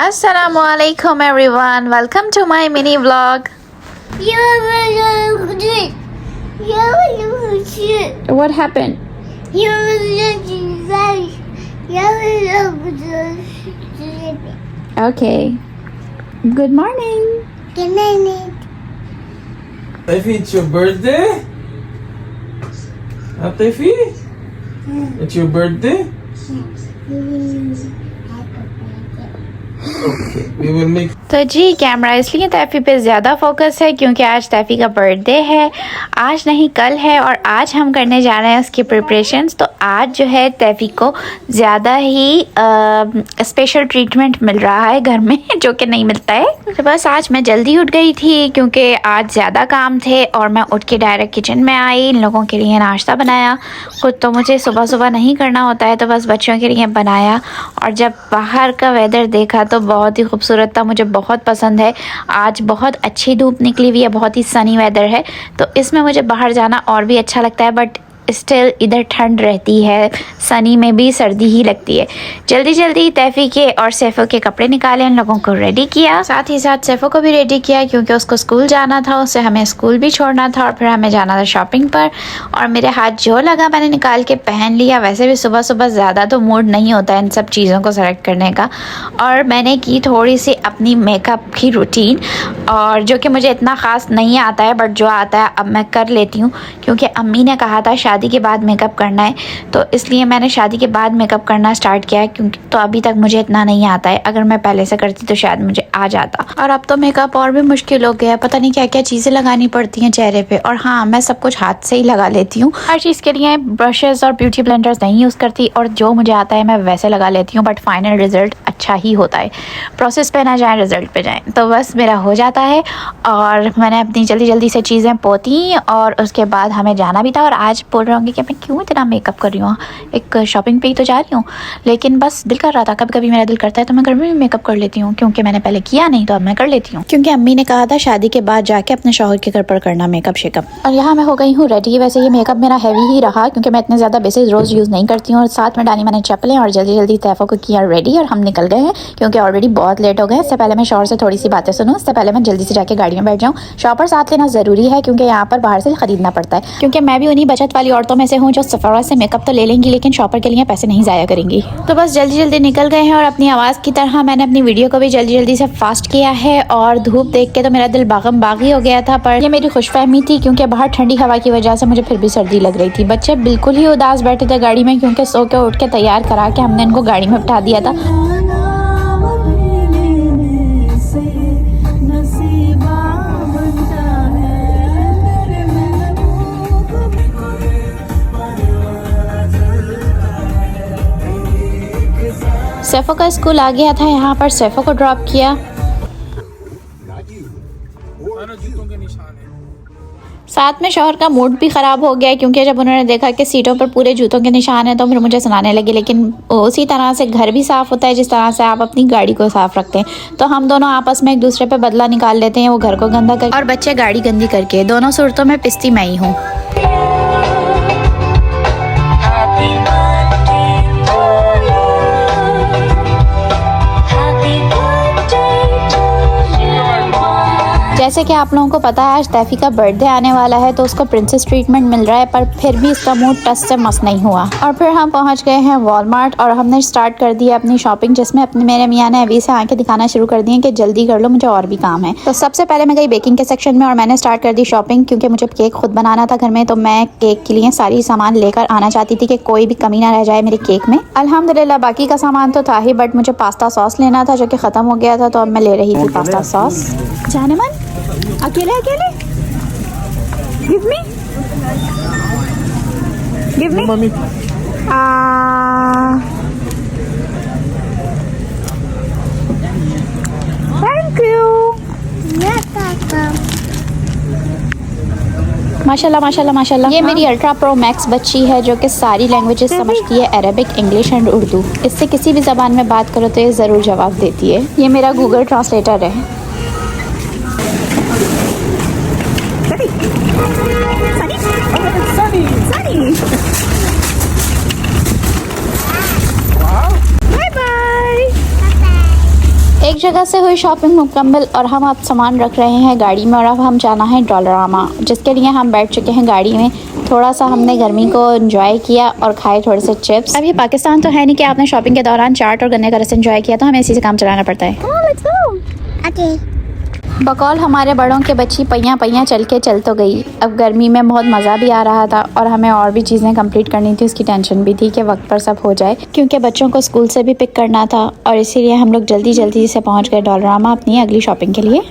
Assalamualaikum everyone, welcome to my mini vlog. What happened? Okay. Good morning. Good morning. Taifi, it's your birthday? Taifi? It's your birthday? Okay, we will make. तो जी camera इसलिए तैफ़ी पे ज़्यादा focus है क्योंकि आज तैफ़ी का birthday है। आज नहीं कल है और आज हम करने जा रहे हैं उसकी प्रिपरेशंस। तो आज जो है तैफ़ी को ज़्यादा ही स्पेशल ट्रीटमेंट मिल रहा है घर में जो कि नहीं मिलता है। तो बस आज मैं जल्दी उठ गई थी क्योंकि आज ज़्यादा काम थे और मैं उठ के डायरेक्ट किचन में आई। इन लोगों के लिए नाश्ता बनाया। खुद तो मुझे सुबह सुबह नहीं करना होता है तो बस बच्चों के लिए बनाया। और जब बाहर का वेदर देखा तो बहुत ही खूबसूरत था, मुझे बहुत पसंद है। आज बहुत अच्छी धूप निकली हुई है, बहुत ही सनी वेदर है तो इसमें मुझे बाहर जाना और भी अच्छा लगता है। बट स्टिल इधर ठंड रहती है, सनी में भी सर्दी ही लगती है। जल्दी जल्दी तैफ़ी के और सैफ़ो के कपड़े निकाले, इन लोगों को रेडी किया, साथ ही साथ सैफ़ो को भी रेडी किया क्योंकि उसको स्कूल जाना था, उससे हमें स्कूल भी छोड़ना था और फिर हमें जाना था शॉपिंग पर। और मेरे हाथ जो लगा मैंने निकाल के पहन लिया। वैसे भी सुबह सुबह ज़्यादा तो मूड नहीं होता है इन सब चीज़ों को सेलेक्ट करने का। और मैंने की थोड़ी सी अपनी मेकअप की रूटीन, और जो कि मुझे इतना ख़ास नहीं आता है बट जो आता है अब मैं कर लेती हूँ क्योंकि अम्मी ने कहा था शादी के बाद मेकअप करना है तो इसलिए मैंने शादी के बाद मेकअप करना स्टार्ट किया है। क्योंकि तो अभी तक मुझे इतना नहीं आता है, अगर मैं पहले से करती तो शायद मुझे आ जाता। और अब तो मेकअप और भी मुश्किल हो गया है, पता नहीं क्या क्या चीज़ें लगानी पड़ती हैं चेहरे पे। और हाँ, मैं सब कुछ हाथ से ही लगा लेती हूँ, हर चीज़ के लिए ब्रशेज़ और ब्यूटी ब्लेंडर्स नहीं यूज़ करती और जो मुझे आता है मैं वैसे लगा लेती हूँ। बट फाइनल रिजल्ट अच्छा ही होता है, प्रोसेस पे ना जाए रिजल्ट पे जाए। तो बस मेरा हो जाता है और मैंने अपनी जल्दी जल्दी से चीज़ें पोती और उसके बाद हमें जाना भी था। और आज बोल रहा हूँ कि मैं क्यों इतना मेकअप कर रही हूँ, एक शॉपिंग पे ही तो जा रही हूँ, लेकिन बस दिल कर रहा था। कभी कभी मेरा दिल करता है तो मैं घर में भी मेकअप कर लेती हूँ क्योंकि मैंने पहले किया नहीं तो अब मैं कर लेती हूँ। क्योंकि अम्मी ने कहा था शादी के बाद जाके अपने शौहर के घर पर करना मेकअप शेकअप। और यहाँ मैं हो गई हूँ रेडी। वैसे ये मेकअप मेरा हैवी ही रहा क्योंकि मैं इतने ज़्यादा बेसिस रोज़ यूज़ नहीं करती हूँ। और साथ में डाली मैंने चप्पलें और जल्दी जल्दी तैफ़ा को किया रेडी और हम निकल गए हैं क्योंकि ऑलरेडी बहुत लेट हो गए। इससे पहले मैं शौहर से थोड़ी सी बातें सुनूँ, इससे पहले मैं जल्दी से जाके गाड़ी में बैठ जाऊँ। शॉपर साथ लेना ज़रूरी है क्योंकि यहाँ पर बाहर से ख़रीदना पड़ता है, क्योंकि मैं भी उन्हीं बचत वाली औरतों में से हूँ जो सफारा से मेकअप तो ले लेंगी लेकिन शॉपर के लिए पैसे नहीं ज़ाया करेंगी। तो बस जल्दी जल्दी निकल गए हैं और अपनी आवाज़ की तरह मैंने अपनी वीडियो को भी जल्दी जल्दी से फास्ट किया है। और धूप देख के तो मेरा दिल बागम बागी हो गया था, पर ये मेरी खुशफहमी थी क्योंकि बाहर ठंडी हवा की वजह से मुझे फिर भी सर्दी लग रही थी। बच्चे बिल्कुल ही उदास बैठे थे गाड़ी में क्योंकि सो के उठ के तैयार करा के हमने इनको गाड़ी में बिठा दिया था। सैफ़ो का स्कूल आ गया था, यहाँ पर सैफ़ो को ड्रॉप किया। साथ में शौहर का मूड भी ख़राब हो गया क्योंकि जब उन्होंने देखा कि सीटों पर पूरे जूतों के निशान हैं तो फिर मुझे सुनाने लगे। लेकिन उसी तरह से घर भी साफ़ होता है जिस तरह से आप अपनी गाड़ी को साफ़ रखते हैं। तो हम दोनों आपस में एक दूसरे पे बदला निकाल लेते हैं, वो घर को गंदा करके और बच्चे गाड़ी गंदी करके। दोनों सूरतों में पिस्ती मैं ही हूँ। जैसे कि आप लोगों को पता है आज तैफ़ी का बर्थडे आने वाला है तो उसको प्रिंसेस ट्रीटमेंट मिल रहा है, पर फिर भी इसका मूड टस से मस नहीं हुआ। और फिर हम पहुंच गए हैं वॉलमार्ट और हमने स्टार्ट कर दिया अपनी शॉपिंग, जिसमें अपने मेरे मियाँ ने अभी से आंखें दिखाना शुरू कर दी हैं कि जल्दी कर लो, मुझे और भी काम है। तो सबसे पहले मैं गई बेकिंग के सेक्शन में और मैंने स्टार्ट कर दी शॉपिंग क्योंकि मुझे केक खुद बनाना था घर में। तो मैं केक के लिए सारी सामान लेकर आना चाहती थी कि कोई भी कमी ना रह जाए मेरे केक में। अल्हम्दुलिल्लाह बाकी का सामान तो था ही, बट मुझे पास्ता सॉस लेना था जो कि ख़त्म हो गया था तो अब मैं ले रही थी पास्ता सॉस। जाने मन अकेले अकेले गिव मी थैंक यू। माशाल्लाह माशाल्लाह माशाल्लाह। ये मेरी अल्ट्रा प्रो मैक्स बच्ची है जो कि सारी लैंग्वेजेस समझती है, अरबिक, इंग्लिश एंड उर्दू। इससे किसी भी ज़बान में बात करो तो ये ज़रूर जवाब देती है। ये मेरा गूगल ट्रांसलेटर है। एक जगह से हुई शॉपिंग मुकम्मल और हम अब सामान रख रहे हैं गाड़ी में और अब हम जाना है डॉलरामा, जिसके लिए हम बैठ चुके हैं गाड़ी में। थोड़ा सा हमने गर्मी को एंजॉय किया और खाए थोड़े से चिप्स। अब ये पाकिस्तान तो है नहीं कि आपने शॉपिंग के दौरान चाट और गन्ने का रस एंजॉय किया, तो हमें इसी से काम चलाना पड़ता है। बकौल हमारे बड़ों के बच्ची पहियाँ पहियाँ चल के चल तो गई। अब गर्मी में बहुत मज़ा भी आ रहा था और हमें और भी चीज़ें कंप्लीट करनी थी, उसकी टेंशन भी थी कि वक्त पर सब हो जाए, क्योंकि बच्चों को स्कूल से भी पिक करना था और इसीलिए हम लोग जल्दी जल्दी से पहुंच गए डॉलरामा अपनी अगली शॉपिंग के लिए।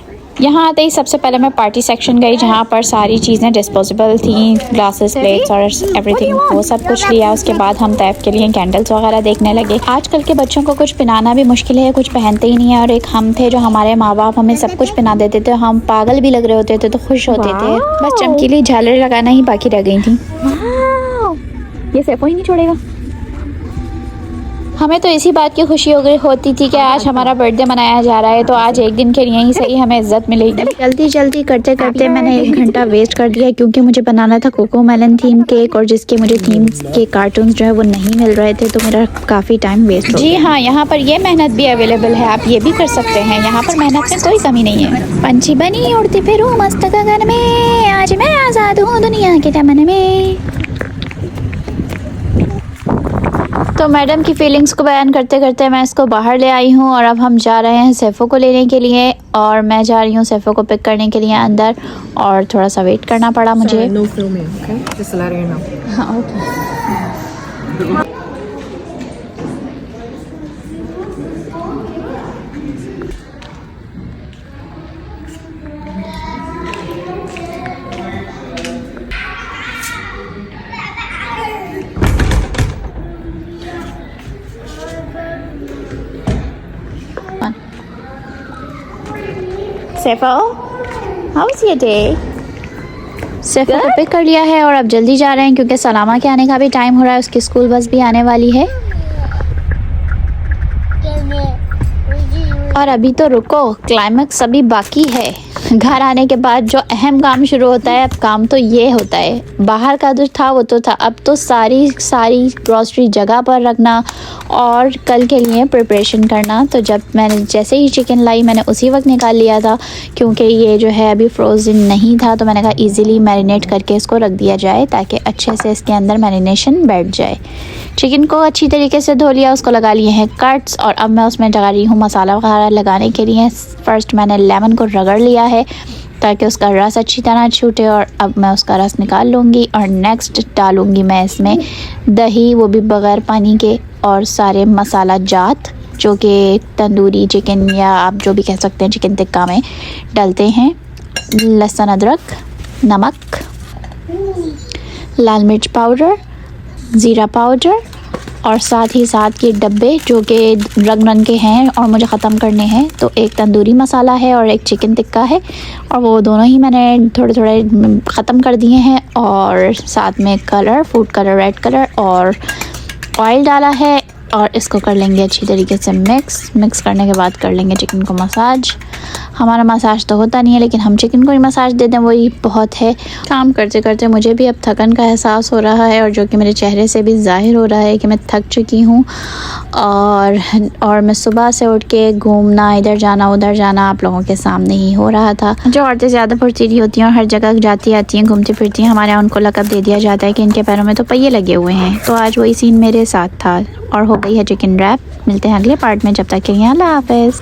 यहाँ आते ही सबसे पहले मैं पार्टी सेक्शन गई, जहाँ पर सारी चीज़ें डिस्पोजेबल थी, ग्लासेस, प्लेट्स और एवरीथिंग, वो सब कुछ लिया। उसके बाद हम तैफ के लिए कैंडल्स वगैरह देखने लगे। आजकल के बच्चों को कुछ पहनाना भी मुश्किल है, कुछ पहनते ही नहीं है, और एक हम थे जो हमारे माँ बाप हमें सब कुछ पहना देते थे, हम पागल भी लग रहे होते थे तो खुश होते थे। बस चमकीली झालर लगाना ही बाकी रह गई थी। ये सैफो ही नहीं छोड़ेगा। हमें तो इसी बात की खुशी होती थी कि आज हमारा बर्थडे मनाया जा रहा है, तो आज एक दिन के लिए ही सही हमें इज्जत मिलेगी। जल्दी जल्दी करते करते मैंने 1 घंटा वेस्ट कर दिया, क्योंकि मुझे बनाना था कोको मेलन थीम केक, और जिसके मुझे थीम के कार्टून्स जो है वो नहीं मिल रहे थे, तो मेरा काफ़ी टाइम वेस्ट हो गया। जी हाँ, यहाँ पर ये मेहनत भी अवेलेबल है, आप ये भी कर सकते हैं। यहाँ पर मेहनत में कोई कमी नहीं है। पंछी बनी उड़ती फिरूं मस्त गगन में, आज मैं आज़ाद हूँ दुनिया के चमन में। तो मैडम की फीलिंग्स को बयान करते करते मैं इसको बाहर ले आई हूँ, और अब हम जा रहे हैं सैफो को लेने के लिए, और मैं जा रही हूँ सैफो को पिक करने के लिए अंदर, और थोड़ा सा वेट करना पड़ा मुझे। No filming, okay? Just letting you know. हाँ, okay. Saifo, how was your day? Saifo को पिक कर लिया है और अब जल्दी जा रहे हैं, क्योंकि सलामा के आने का भी टाइम हो रहा है, उसकी स्कूल बस भी आने वाली है। और अभी तो रुको, क्लाइमैक्स अभी बाकी है। घर आने के बाद जो अहम काम शुरू होता है, अब काम तो ये होता है। बाहर का जो था वो तो था, अब तो सारी ग्रॉसरी जगह पर रखना और कल के लिए प्रिपरेशन करना। तो जब मैंने जैसे ही चिकन लाई, मैंने उसी वक्त निकाल लिया था, क्योंकि ये जो है अभी फ्रोज़न नहीं था, तो मैंने कहा इजीली मैरिनेट करके इसको रख दिया जाए, ताकि अच्छे से इसके अंदर मैरिनेशन बैठ जाए। चिकन को अच्छी तरीके से धो लिया, उसको लगा लिए हैं कट्स, और अब मैं उसमें लगा रही हूँ मसाला वगैरह लगाने के लिए। फ़र्स्ट मैंने लेमन को रगड़ लिया है ताकि उसका रस अच्छी तरह छूटे, और अब मैं उसका रस निकाल लूँगी, और नेक्स्ट डालूँगी मैं इसमें दही, वो भी बग़ैर पानी के, और सारे मसाला जात जो कि तंदूरी चिकन या आप जो भी कह सकते हैं चिकन टिक्का में डालते हैं। लहसुन, अदरक, नमक, लाल मिर्च पाउडर, ज़ीरा पाउडर, और साथ ही साथ ये डब्बे जो कि रंग के हैं और मुझे ख़त्म करने हैं। तो एक तंदूरी मसाला है और एक चिकन टिक्का है, और वो दोनों ही मैंने थोड़े थोड़े ख़त्म कर दिए हैं। और साथ में colour, food colour, red colour, और ऑयल डाला है, और इसको कर लेंगे अच्छी तरीके से मिक्स करने के बाद कर लेंगे चिकन को मसाज। हमारा मसाज तो होता नहीं है, लेकिन हम चिकन को ही मसाज दे दें वही बहुत है। काम करते करते मुझे भी अब थकन का एहसास हो रहा है, और जो कि मेरे चेहरे से भी ज़ाहिर हो रहा है कि मैं थक चुकी हूँ। और मैं सुबह से उठ के घूमना, इधर जाना उधर जाना आप लोगों के सामने ही हो रहा था। जो औरतें ज़्यादा फुर्तीली होती हैं और हर जगह जाती आती हैं, घूमती फिरती हैं, हमारे यहाँ उनको लक़ब दे दिया जाता है कि इनके पैरों में तो पहिए लगे हुए हैं। तो आज वही सीन मेरे साथ था, और हो गई है चिकन रैप। मिलते हैं अगले पार्ट में, जब तक के लिए अल्लाह हाफ़िज़।